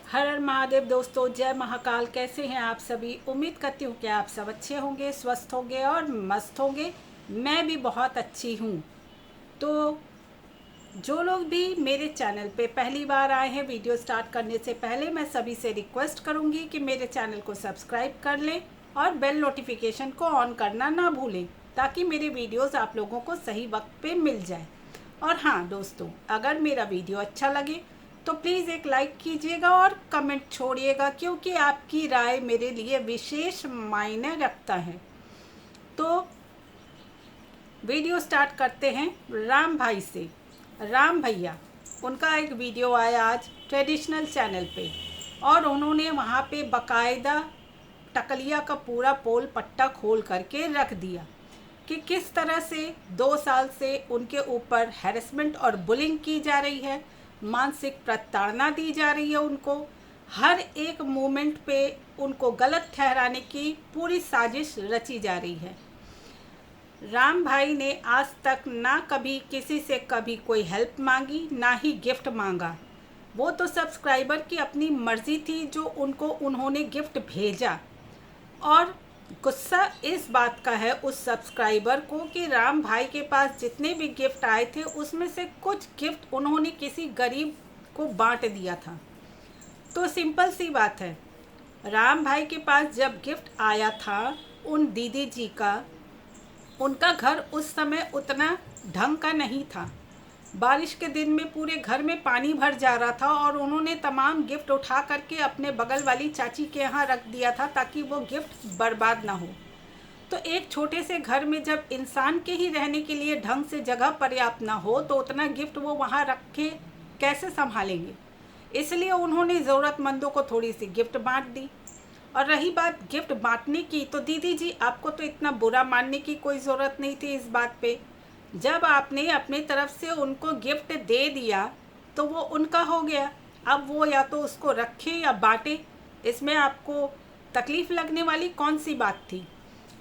हर हर महादेव दोस्तों, जय महाकाल। कैसे हैं आप सभी? उम्मीद करती हूँ कि आप सब अच्छे होंगे, स्वस्थ होंगे और मस्त होंगे। मैं भी बहुत अच्छी हूँ। तो जो लोग भी मेरे चैनल पे पहली बार आए हैं, वीडियो स्टार्ट करने से पहले मैं सभी से रिक्वेस्ट करूँगी कि मेरे चैनल को सब्सक्राइब कर लें और बेल नोटिफिकेशन को ऑन करना ना भूलें, ताकि मेरे वीडियोस आप लोगों को सही वक्त पे मिल जाए। और हाँ दोस्तों, अगर मेरा वीडियो अच्छा लगे तो प्लीज़ एक लाइक कीजिएगा और कमेंट छोड़िएगा, क्योंकि आपकी राय मेरे लिए विशेष मायने रखता है। तो वीडियो स्टार्ट करते हैं राम भाई से। राम भैया, उनका एक वीडियो आया आज ट्रेडिशनल चैनल पे, और उन्होंने वहाँ पे बकायदा टकलिया का पूरा पोल पट्टा खोल करके रख दिया कि किस तरह से 2 साल से उनके ऊपर हैरेसमेंट और बुलिंग की जा रही है, मानसिक प्रताड़ना दी जा रही है, उनको हर एक मोमेंट पे उनको गलत ठहराने की पूरी साजिश रची जा रही है। राम भाई ने आज तक ना कभी किसी से कभी कोई हेल्प मांगी, ना ही गिफ्ट मांगा। वो तो सब्सक्राइबर की अपनी मर्जी थी जो उनको उन्होंने गिफ्ट भेजा, और गुस्सा इस बात का है उस सब्सक्राइबर को कि राम भाई के पास जितने भी गिफ्ट आए थे उसमें से कुछ गिफ्ट उन्होंने किसी गरीब को बांट दिया था। तो सिंपल सी बात है, राम भाई के पास जब गिफ्ट आया था उन दीदी जी का, उनका घर उस समय उतना ढंग का नहीं था। बारिश के दिन में पूरे घर में पानी भर जा रहा था और उन्होंने तमाम गिफ्ट उठा करके अपने बगल वाली चाची के यहाँ रख दिया था ताकि वो गिफ्ट बर्बाद ना हो। तो एक छोटे से घर में जब इंसान के ही रहने के लिए ढंग से जगह पर्याप्त ना हो तो उतना गिफ्ट वो वहाँ रख के कैसे संभालेंगे। इसलिए उन्होंने ज़रूरतमंदों को थोड़ी सी गिफ्ट बांट दी। और रही बात गिफ्ट बांटने की, तो दीदी जी आपको तो इतना बुरा मानने की कोई ज़रूरत नहीं थी इस बात पे। जब आपने अपनी तरफ से उनको गिफ्ट दे दिया तो वो उनका हो गया। अब वो या तो उसको रखे या बांटे, इसमें आपको तकलीफ़ लगने वाली कौन सी बात थी?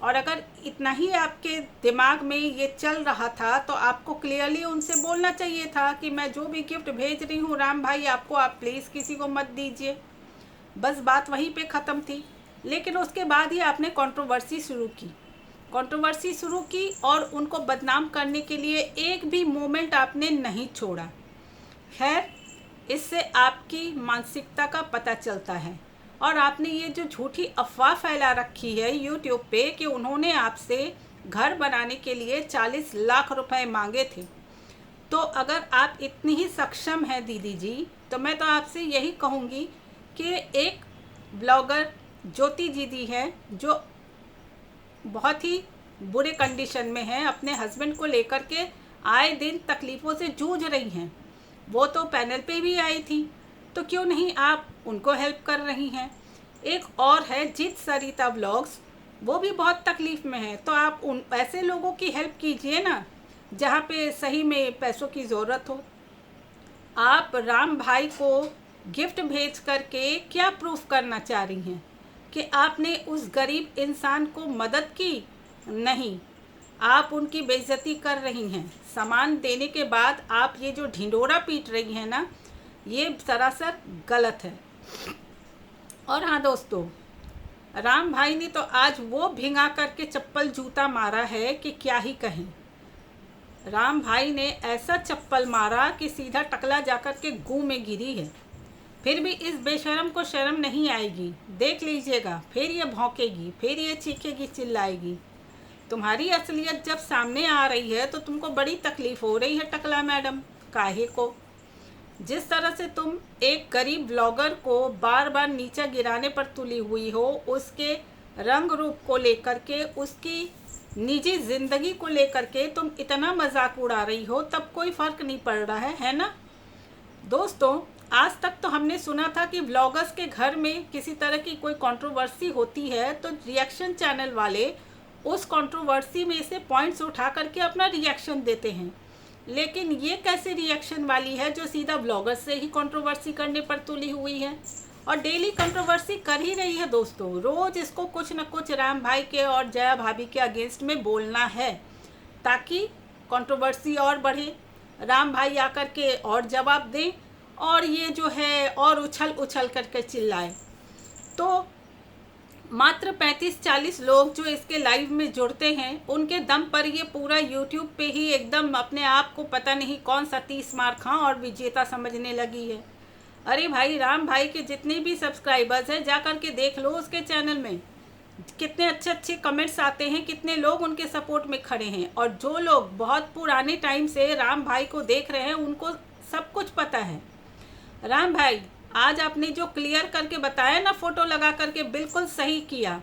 और अगर इतना ही आपके दिमाग में ये चल रहा था तो आपको क्लियरली उनसे बोलना चाहिए था कि मैं जो भी गिफ्ट भेज रही हूँ राम भाई आपको, आप प्लीज़ किसी को मत दीजिए। बस बात वहीं पे ख़त्म थी। लेकिन उसके बाद ही आपने कंट्रोवर्सी शुरू की और उनको बदनाम करने के लिए एक भी मोमेंट आपने नहीं छोड़ा। खैर, इससे आपकी मानसिकता का पता चलता है। और आपने ये जो झूठी अफवाह फैला रखी है यूट्यूब पे कि उन्होंने आपसे घर बनाने के लिए 40 लाख रुपए मांगे थे, तो अगर आप इतनी ही सक्षम हैं दीदी जी, तो मैं तो आपसे यही कहूँगी कि एक ब्लॉगर ज्योति दीदी हैं जो बहुत ही बुरे कंडीशन में हैं, अपने हस्बैंड को लेकर के आए दिन तकलीफ़ों से जूझ रही हैं। वो तो पैनल पे भी आई थी, तो क्यों नहीं आप उनको हेल्प कर रही हैं। एक और है जीत सरिता व्लॉग्स, वो भी बहुत तकलीफ़ में है, तो आप उन ऐसे लोगों की हेल्प कीजिए ना जहाँ पे सही में पैसों की ज़रूरत हो। आप राम भाई को गिफ्ट भेज करके क्या प्रूफ करना चाह रही हैं कि आपने उस गरीब इंसान को मदद की? नहीं, आप उनकी बेइज्जती कर रही हैं। सामान देने के बाद आप ये जो ढिंढोरा पीट रही हैं ना, ये सरासर गलत है। और हाँ दोस्तों, राम भाई ने तो आज वो भिंगा करके चप्पल जूता मारा है कि क्या ही कहें। राम भाई ने ऐसा चप्पल मारा कि सीधा टकला जाकर के गूं में गिरी है। फिर भी इस बेशरम को शर्म नहीं आएगी। देख लीजिएगा, फिर ये भौंकेगी, फिर ये चीखेगी, चिल्लाएगी। तुम्हारी असलियत जब सामने आ रही है तो तुमको बड़ी तकलीफ हो रही है टकला मैडम, काहे को? जिस तरह से तुम एक गरीब ब्लॉगर को बार बार नीचा गिराने पर तुली हुई हो, उसके रंग रूप को लेकर के, उसकी निजी ज़िंदगी को लेकर के तुम इतना मजाक उड़ा रही हो, तब कोई फ़र्क नहीं पड़ रहा है ना दोस्तों? आज तक तो हमने सुना था कि व्लॉगर्स के घर में किसी तरह की कोई कंट्रोवर्सी होती है तो रिएक्शन चैनल वाले उस कंट्रोवर्सी में से पॉइंट्स उठा करके अपना रिएक्शन देते हैं। लेकिन ये कैसे रिएक्शन वाली है जो सीधा व्लॉगर्स से ही कंट्रोवर्सी करने पर तुली हुई है और डेली कंट्रोवर्सी कर ही रही है दोस्तों। रोज़ इसको कुछ न कुछ राम भाई के और जया भाभी के अगेंस्ट में बोलना है ताकि कंट्रोवर्सी और बढ़े, राम भाई आकर के और जवाब दें और ये जो है और उछल उछल करके चिल्लाए। तो मात्र 35-40 लोग जो इसके लाइव में जुड़ते हैं, उनके दम पर ये पूरा यूट्यूब पे ही एकदम अपने आप को पता नहीं कौन सा 30 मार खां और विजेता समझने लगी है। अरे भाई, राम भाई के जितने भी सब्सक्राइबर्स हैं, जा कर के देख लो उसके चैनल में कितने अच्छे अच्छे कमेंट्स आते हैं, कितने लोग उनके सपोर्ट में खड़े हैं। और जो लोग बहुत पुराने टाइम से राम भाई को देख रहे हैं, उनको सब कुछ पता है। राम भाई, आज आपने जो क्लियर करके बताया ना, फोटो लगा करके, बिल्कुल सही किया।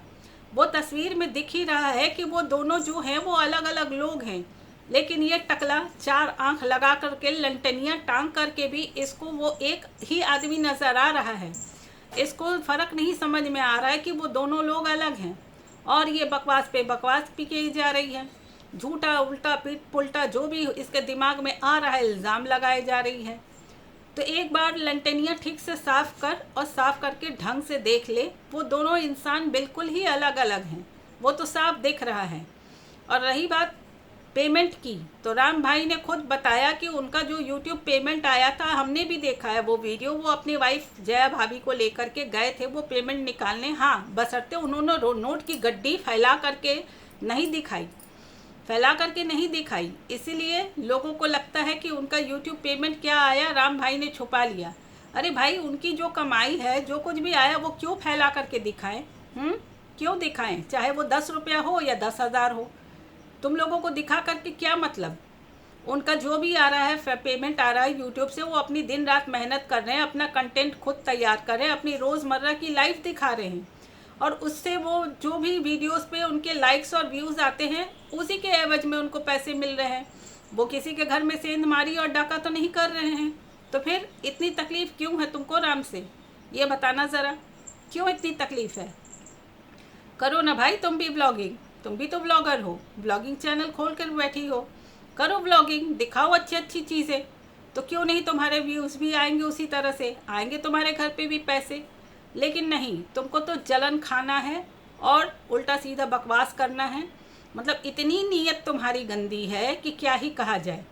वो तस्वीर में दिख ही रहा है कि वो दोनों जो हैं वो अलग अलग लोग हैं, लेकिन ये टकला 4 आंख लगा करके लंटनियाँ टांग करके भी इसको वो एक ही आदमी नज़र आ रहा है। इसको फ़र्क नहीं समझ में आ रहा है कि वो दोनों लोग अलग हैं। और ये बकवास पे बकवास भी की जा रही है, झूठा उल्टा पीठ पुल्टा जो भी इसके दिमाग में आ रहा है इल्ज़ाम लगाए जा रही है। तो एक बार लंटनियाँ ठीक से साफ़ कर और साफ़ करके ढंग से देख ले, वो दोनों इंसान बिल्कुल ही अलग अलग हैं, वो तो साफ दिख रहा है। और रही बात पेमेंट की, तो राम भाई ने खुद बताया कि उनका जो यूट्यूब पेमेंट आया था, हमने भी देखा है वो वीडियो। वो अपनी वाइफ जया भाभी को लेकर के गए थे वो पेमेंट निकालने। हाँ, बशर्ते उन्होंने नोट की गड्डी फैला करके नहीं दिखाई, इसीलिए लोगों को लगता है कि उनका यूट्यूब पेमेंट क्या आया राम भाई ने छुपा लिया। अरे भाई, उनकी जो कमाई है, जो कुछ भी आया, वो क्यों फैला करके दिखाएं? क्यों दिखाएं? चाहे वो 10 रुपया हो या 10,000 हो, तुम लोगों को दिखा करके क्या मतलब? उनका जो भी आ रहा है पेमेंट आ रहा है यूट्यूब से, वो अपनी दिन रात मेहनत कर रहे हैं, अपना कंटेंट खुद तैयार कर रहे हैं, अपनी रोज़मर्रा की लाइफ दिखा रहे हैं। और उससे वो जो भी वीडियोस पे उनके लाइक्स और व्यूज़ आते हैं, उसी के एवज में उनको पैसे मिल रहे हैं। वो किसी के घर में सेंधमारी और डाका तो नहीं कर रहे हैं। तो फिर इतनी तकलीफ़ क्यों है तुमको राम से? ये बताना ज़रा, क्यों इतनी तकलीफ़ है? करो ना भाई तुम भी ब्लॉगिंग, तुम भी तो ब्लॉगर हो, ब्लॉगिंग चैनल खोल कर बैठी हो, करो ब्लॉगिंग, दिखाओ अच्छी अच्छी चीज़ें। तो क्यों नहीं, तुम्हारे व्यूज़ भी आएंगे, उसी तरह से आएंगे तुम्हारे घर पे भी पैसे। लेकिन नहीं, तुमको तो जलन खाना है और उल्टा सीधा बकवास करना है। मतलब इतनी नीयत तुम्हारी गंदी है कि क्या ही कहा जाए।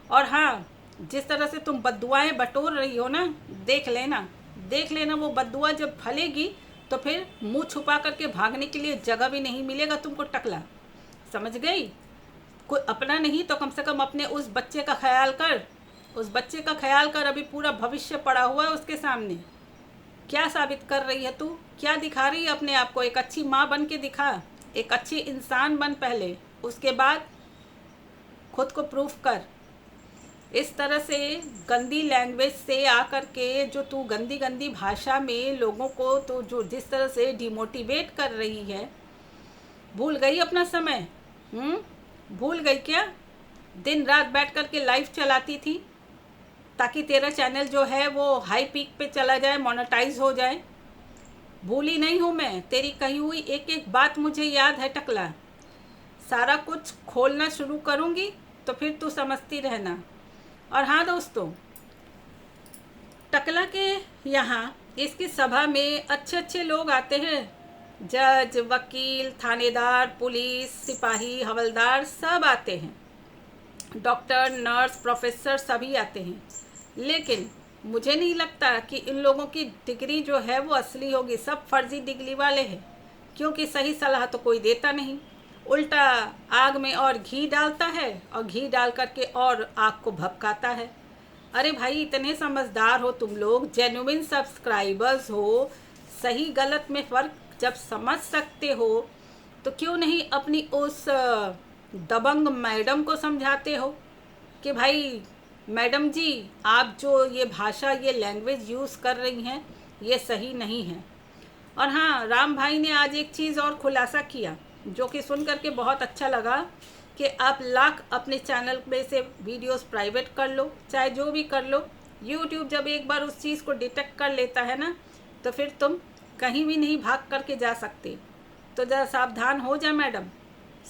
और हाँ, जिस तरह से तुम बद्दुआएं बटोर रही हो ना, देख लेना वो बद्दुआ जब फलेगी तो फिर मुंह छुपा करके भागने के लिए जगह भी नहीं मिलेगा तुमको, टकला। समझ गई? कोई अपना नहीं तो कम से कम अपने उस बच्चे का ख्याल कर। अभी पूरा भविष्य पड़ा हुआ है उसके सामने। क्या साबित कर रही है तू? क्या दिखा रही है अपने आप को? एक अच्छी माँ बन के दिखा, एक अच्छी इंसान बन पहले, उसके बाद खुद को प्रूफ कर। इस तरह से गंदी लैंग्वेज से आकर के जो तू गंदी गंदी भाषा में लोगों को तो जो जिस तरह से डिमोटिवेट कर रही है, भूल गई अपना समय? भूल गई क्या? दिन रात बैठ कर के लाइव चलाती थी ताकि तेरा चैनल जो है वो हाई पीक पे चला जाए, मोनेटाइज हो जाए। भूली नहीं हूँ मैं, तेरी कही हुई एक एक बात मुझे याद है टकला। सारा कुछ खोलना शुरू करूँगी तो फिर तू समझती रहना। और हाँ दोस्तों, टकला के यहाँ इसकी सभा में अच्छे अच्छे लोग आते हैं, जज, वकील, थानेदार, पुलिस, सिपाही, हवलदार सब आते हैं, डॉक्टर, नर्स, प्रोफेसर सभी आते हैं। लेकिन मुझे नहीं लगता कि इन लोगों की डिग्री जो है वो असली होगी, सब फर्जी डिग्री वाले हैं। क्योंकि सही सलाह तो कोई देता नहीं, उल्टा आग में और घी डालता है और घी डाल करके और आग को भभकाता है। अरे भाई, इतने समझदार हो तुम लोग, जेन्युइन सब्सक्राइबर्स हो, सही गलत में फ़र्क जब समझ सकते हो, तो क्यों नहीं अपनी उस दबंग मैडम को समझाते हो कि भाई मैडम जी, आप जो ये भाषा, ये लैंग्वेज यूज़ कर रही हैं, ये सही नहीं है। और हाँ, राम भाई ने आज एक चीज़ और खुलासा किया जो कि सुन करके बहुत अच्छा लगा कि आप लाख अपने चैनल में से वीडियोस प्राइवेट कर लो, चाहे जो भी कर लो, यूट्यूब जब एक बार उस चीज़ को डिटेक्ट कर लेता है ना, तो फिर तुम कहीं भी नहीं भाग करके जा सकते। तो जरा सावधान हो जा मैडम,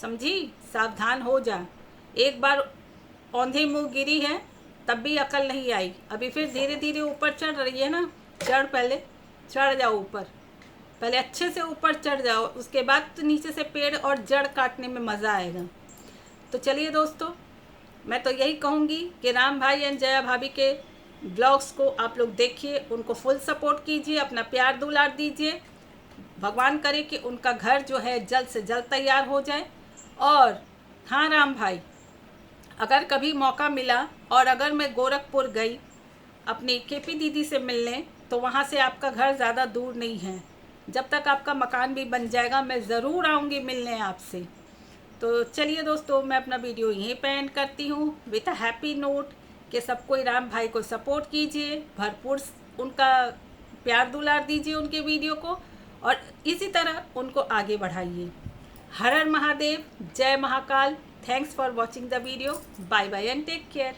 समझी? सावधान हो जा। एक बार औंधे मुँह गिरी है तब भी अकल नहीं आई, अभी फिर धीरे धीरे ऊपर चढ़ रही है ना। पहले चढ़ जाओ ऊपर, पहले अच्छे से ऊपर चढ़ जाओ, उसके बाद तो नीचे से पेड़ और जड़ काटने में मज़ा आएगा। तो चलिए दोस्तों, मैं तो यही कहूँगी कि राम भाई एंड जया भाभी के ब्लॉग्स को आप लोग देखिए, उनको फुल सपोर्ट कीजिए, अपना प्यार दुलार दीजिए। भगवान करे कि उनका घर जो है जल्द से जल्द तैयार हो जाए। और हाँ राम भाई, अगर कभी मौका मिला और अगर मैं गोरखपुर गई अपनी केपी दीदी से मिलने, तो वहाँ से आपका घर ज़्यादा दूर नहीं है। जब तक आपका मकान भी बन जाएगा मैं ज़रूर आऊँगी मिलने आपसे। तो चलिए दोस्तों, मैं अपना वीडियो यहीं पे एंड करती हूँ विथ अ हैप्पी नोट कि सब कोई राम भाई को सपोर्ट कीजिए, भरपूर उनका प्यार दुलार दीजिए उनके वीडियो को, और इसी तरह उनको आगे बढ़ाइए। हर हर महादेव, जय Mahakal. Thanks for watching the video. Bye bye and take care.